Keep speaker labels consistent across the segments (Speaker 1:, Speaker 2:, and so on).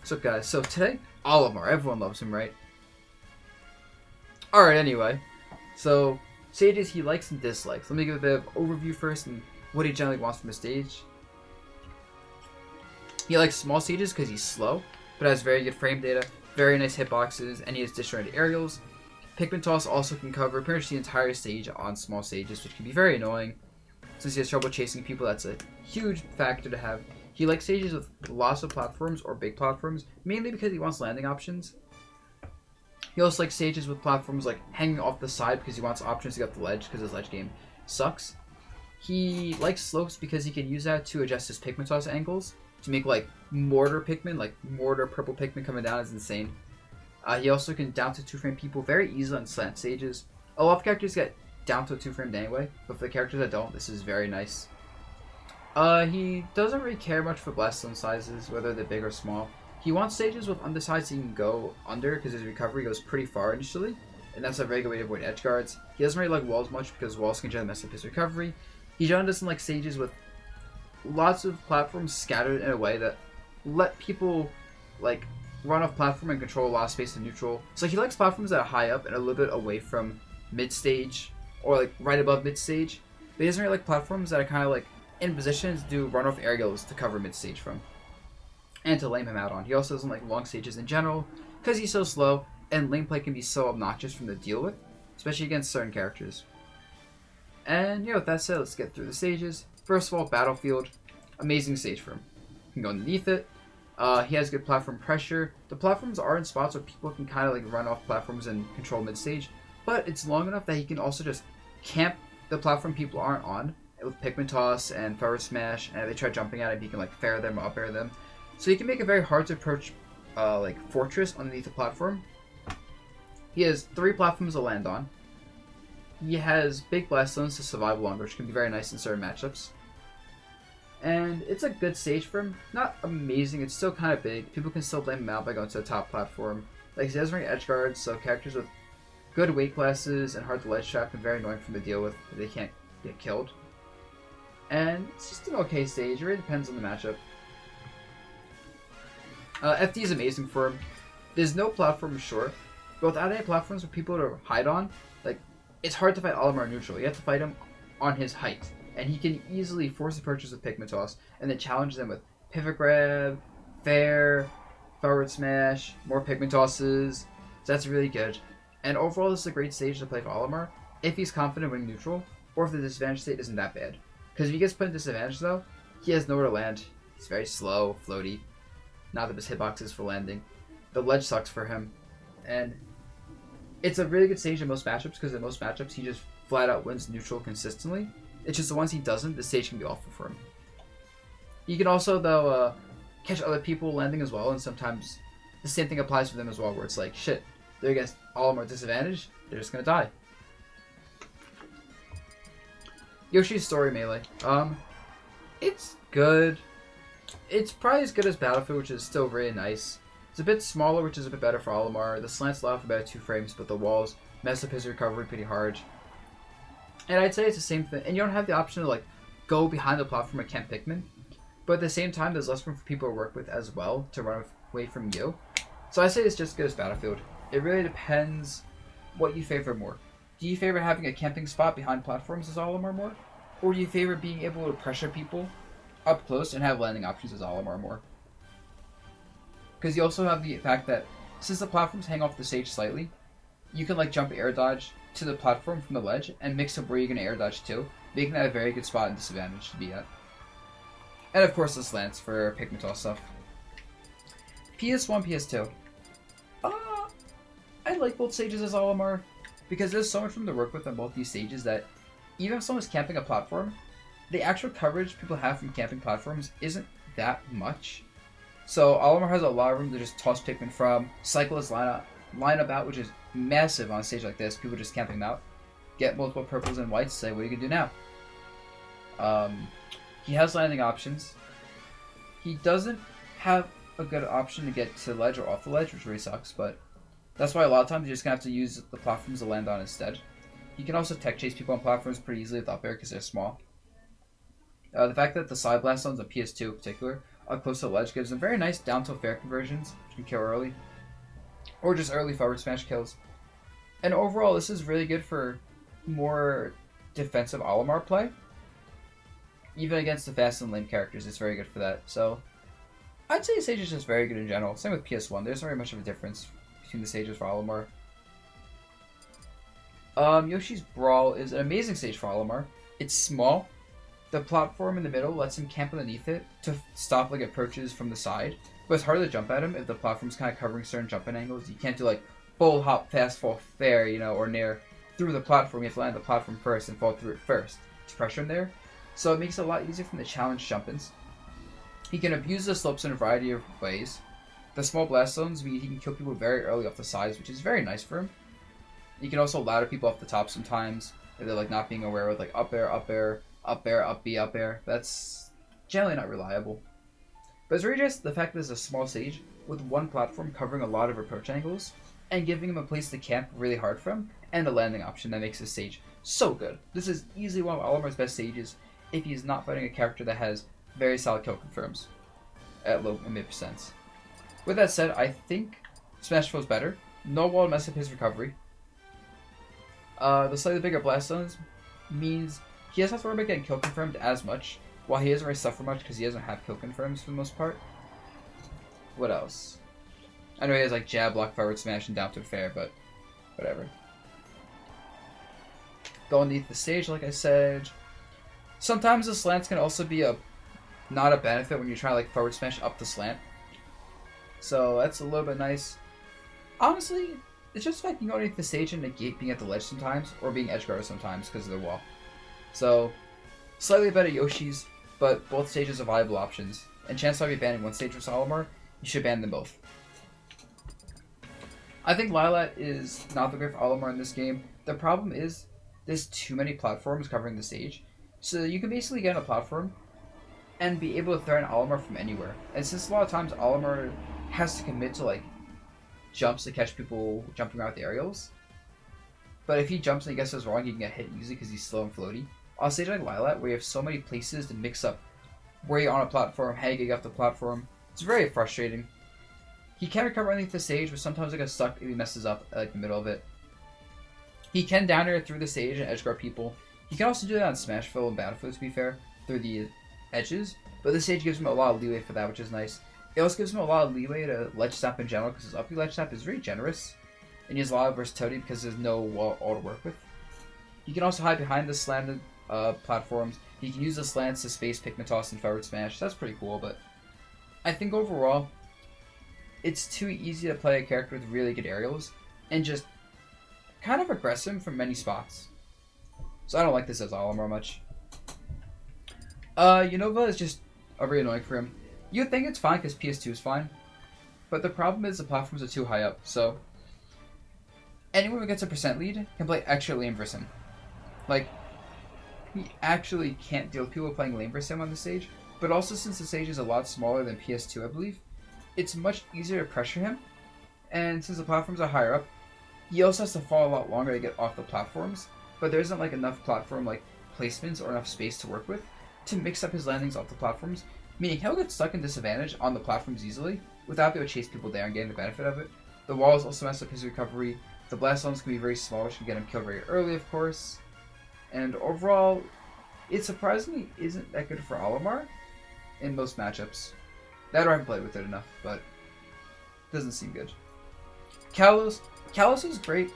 Speaker 1: What's up, guys? So today, Olimar. Everyone loves him, right? Alright, anyway. So, stages he likes and dislikes. Let me give a bit of overview first and what he generally wants from a stage. He likes small stages because he's slow, but has very good frame data, very nice hitboxes, and he has disjointed aerials. Pikmin Toss also can cover pretty much the entire stage on small stages, which can be very annoying. Since he has trouble chasing people, that's a huge factor to have. He likes stages with lots of platforms or big platforms, mainly because he wants landing options. He also likes stages with platforms like hanging off the side because he wants options to get up the ledge because his ledge game sucks. He likes slopes because he can use that to adjust his Pikmin Toss angles to make like mortar Pikmin, like mortar purple Pikmin coming down is insane. He also can down to 2-frame people very easily on slant stages. A lot of characters get down to 2-framed anyway, but for the characters that don't, this is very nice. He doesn't really care much for blast zone sizes, whether they're big or small. He wants stages with undersides he can go under because his recovery goes pretty far initially, and that's a very good way to avoid edge guards. He doesn't really like walls much because walls can generally mess up his recovery. He generally doesn't like stages with lots of platforms scattered in a way that let people like run off platform and control a lot of space in neutral. So he likes platforms that are high up and a little bit away from mid stage or like right above mid stage. But he doesn't really like platforms that are kind of like in position to do runoff aerials to cover mid stage from and to lame him out on. He also doesn't like long stages in general because he's so slow and lane play can be so obnoxious from to deal with, especially against certain characters. And with that said, let's get through the stages. First of all, Battlefield, amazing stage for him. You can go underneath it. He has good platform pressure. The platforms are in spots where people can kind of like run off platforms and control mid stage, but it's long enough that he can also just camp the platform people aren't on with Pikmin Toss and Forward Smash, and if they try jumping at him, he can like fair them or up air them. So he can make a very hard to approach like fortress underneath the platform. He has 3 platforms to land on. He has big blast zones to survive longer, which can be very nice in certain matchups. And it's a good stage for him. Not amazing, it's still kind of big. People can still blame him out by going to the top platform. Like, he doesn't really edge guards, so characters with good weight classes and hard to ledge trap can be very annoying for him to deal with if they can't get killed. And it's just an okay stage. It really depends on the matchup. FD is amazing for him. There's no platform short, but without any platforms for people to hide on, like, it's hard to fight Olimar neutral. You have to fight him on his height, and he can easily force approaches with Pikmin Toss and then challenge them with Pivot Grab, Fair, Forward Smash, more Pikmin Tosses. So that's really good. And overall, this is a great stage to play for Olimar if he's confident winning neutral, or if the disadvantage state isn't that bad. Because if he gets put in disadvantage though, he has nowhere to land. He's very slow, floaty. Not the best hitboxes for landing. The ledge sucks for him. And it's a really good stage in most matchups because in most matchups he just flat out wins neutral consistently. It's just the ones he doesn't, the stage can be awful for him. You can also though catch other people landing as well, and sometimes the same thing applies for them as well, where it's like, shit, they're against Olimar disadvantage, they're just gonna die. Yoshi's story melee. It's good. It's probably as good as Battlefield, which is still really nice. It's a bit smaller, which is a bit better for Olimar. The slants allow for about 2 frames, but the walls mess up his recovery pretty hard. And I'd say it's the same thing. And you don't have the option to like go behind the platform and camp Pikmin. But at the same time, there's less room for people to work with as well to run away from you. So I say it's just as good as Battlefield. It really depends what you favor more. Do you favor having a camping spot behind platforms as Olimar more? Or do you favor being able to pressure people up close and have landing options as Olimar more? Because you also have the fact that since the platforms hang off the stage slightly, you can like jump air dodge to the platform from the ledge and mix up where you're going to air dodge to, making that a very good spot and disadvantage to be at. And of course the slants for Pikmin Toss stuff. PS1, PS2. I like both stages as Olimar because there's so much room to work with on both these stages that even if someone's camping a platform, the actual coverage people have from camping platforms isn't that much. So Olimar has a lot of room to just toss Pikmin from, cycle his lineup out, which is massive on a stage like this. People just camping him out, get multiple purples and whites, say, what are you going to do now? He has landing options. He doesn't have a good option to get to the ledge or off the ledge, which really sucks, but that's why a lot of times you're just going to have to use the platforms to land on instead. He can also tech chase people on platforms pretty easily with up air because they're small. The fact that the side blast zones on PS2 in particular close to the ledge gives them very nice down tilt fair conversions, which can kill early, or just early forward smash kills. And overall, this is really good for more defensive Olimar play. Even against the fast and lane characters, it's very good for that. So, I'd say Sage is just very good in general. Same with PS1. There's not very much of a difference between the stages for Olimar. Yoshi's Brawl is an amazing stage for Olimar. It's small. The platform in the middle lets him camp underneath it to stop like approaches from the side. But it's hard to jump at him if the platform's kind of covering certain jumping angles. You can't do like full hop, fast fall, fair, you know, or nair through the platform. You have to land the platform first and fall through it first to pressure him there. So it makes it a lot easier from the challenge jump-ins. He can abuse the slopes in a variety of ways. The small blast zones mean he can kill people very early off the sides, which is very nice for him. You can also ladder people off the top sometimes if they're like not being aware with like up air, up air, up air, up B, up air. That's generally not reliable. But it's really just the fact that there's a small stage with one platform covering a lot of approach angles and giving him a place to camp really hard from and a landing option that makes this stage so good. This is easily one of Olimar's best stages if he's not fighting a character that has very solid kill confirms at low and mid percents. With that said, I think Smashville is better. No wall to mess up his recovery. The slightly bigger blast zones means he doesn't have to worry about getting kill confirmed as much, while he doesn't really suffer much because he doesn't have kill confirms for the most part. What else? I know he has like jab, block, forward smash, and down to fair, but whatever. Go underneath the stage, like I said. Sometimes the slants can also be not a benefit when you try to like forward smash up the slant. So that's a little bit nice. Honestly, it's just like you go underneath the stage and negate being at the ledge sometimes, or being edge guarded sometimes because of the wall. So, slightly better Yoshis, but both stages are viable options. And chances are if you're banning one stage for Olimar, you should ban them both. I think Lylat is not the great for Olimar in this game. The problem is there's too many platforms covering the stage. So you can basically get on a platform and be able to threaten Olimar from anywhere. And since a lot of times Olimar has to commit to like jumps to catch people jumping around with the aerials. But if he jumps and he gets those wrong, he can get hit easily because he's slow and floaty. On a stage like Lylat, where you have so many places to mix up where you're on a platform, how you get off the platform, it's very frustrating. He can recover underneath the stage, but sometimes he gets stuck if he messes up at like the middle of it. He can down air through the stage and edge guard people. He can also do that on Smashville and Battlefield, to be fair, through the edges. But the stage gives him a lot of leeway for that, which is nice. It also gives him a lot of leeway to ledge snap in general, because his up ledge snap is very generous. And he has a lot of versatility because there's no wall all to work with. He can also hide behind the slanted platforms. He can use the slants to space Pikmin and forward smash. That's pretty cool, but I think overall, it's too easy to play a character with really good aerials and just kind of aggress him from many spots. So I don't like this as Olimar much. Unova is just really annoying for him. You'd think it's fine because PS2 is fine, but the problem is the platforms are too high up, so anyone who gets a percent lead can play extra lane versus him. Like, he actually can't deal with people playing lane versus him on the stage, but also since the stage is a lot smaller than PS2, I believe, it's much easier to pressure him, and since the platforms are higher up, he also has to fall a lot longer to get off the platforms, but there isn't like enough platform like placements or enough space to work with to mix up his landings off the platforms, meaning he'll get stuck in disadvantage on the platforms easily without being able to chase people down and getting the benefit of it. The walls also mess up his recovery. The blast zones can be very small, which can get him killed very early, of course. And overall, it surprisingly isn't that good for Olimar in most matchups. That or I haven't played with it enough, but it doesn't seem good. Kalos is great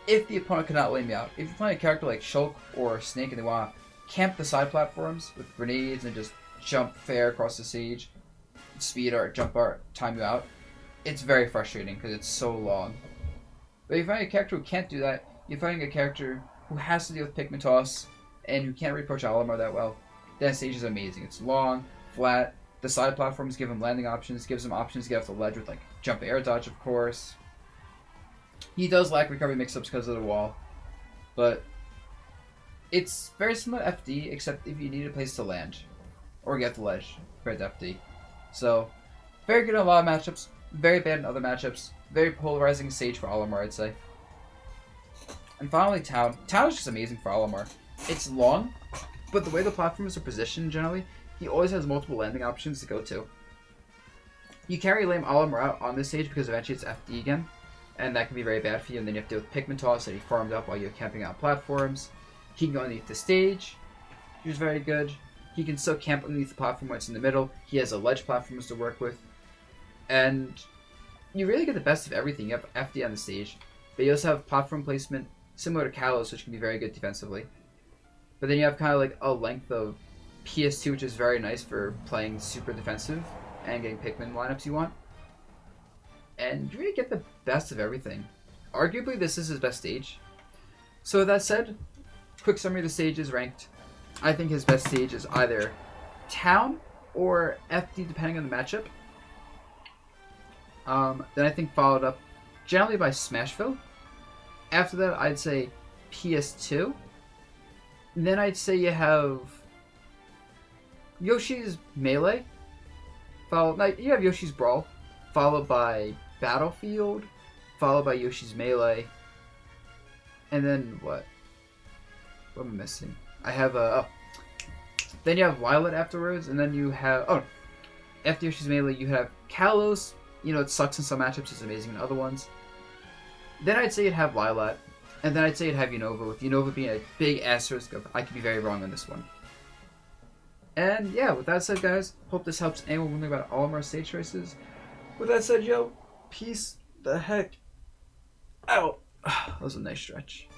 Speaker 1: if the opponent cannot lay me out. If you're playing a character like Shulk or Snake and they want to camp the side platforms with grenades and just jump fair across the stage, speed art, jump art, time you out, it's very frustrating because it's so long. But if you're fighting a character who can't do that, you're fighting a character who has to deal with Pikmin toss and who can't really approach Olimar that well, that stage is amazing. It's long, flat, the side platforms give him landing options, gives him options to get off the ledge with like jump air dodge, of course. He does lack recovery mix-ups because of the wall, but it's very similar to FD, except if you need a place to land or get the ledge compared to FD. So, very good in a lot of matchups, very bad in other matchups, very polarizing stage for Olimar, I'd say. And finally, Town. Town is just amazing for Olimar. It's long, but the way the platforms are positioned generally, he always has multiple landing options to go to. You can't really lame Olimar out on this stage because eventually it's FD again, and that can be very bad for you, and then you have to deal with Pikmin Toss that he farmed up while you're camping on platforms. He can go underneath the stage, which is very good. He can still camp underneath the platform when it's in the middle. He has a ledge platforms to work with. And you really get the best of everything. You have FD on the stage, but you also have platform placement similar to Kalos, which can be very good defensively. But then you have kind of like a length of PS2, which is very nice for playing super defensive and getting Pikmin lineups you want. And you really get the best of everything. Arguably, this is his best stage. So with that said, quick summary of the stages ranked. I think his best stage is either Town or FD, depending on the matchup. Then I think followed up generally by Smashville. After that, I'd say PS2. And then I'd say you have Yoshi's Melee. You have Yoshi's Brawl, followed by Battlefield, followed by Yoshi's Melee, and then what? What am I missing? I have then you have Lylat afterwards, and then you have after Yoshi's Melee you have Kalos. You know, it sucks in some matchups, it's amazing in other ones. Then I'd say you'd have Lylat, and then I'd say you'd have Unova, with Unova being a big asterisk of I could be very wrong on this one. And yeah, with that said, guys, hope this helps anyone wondering about all of our stage choices. With that said, yo, peace the heck out. That was a nice stretch.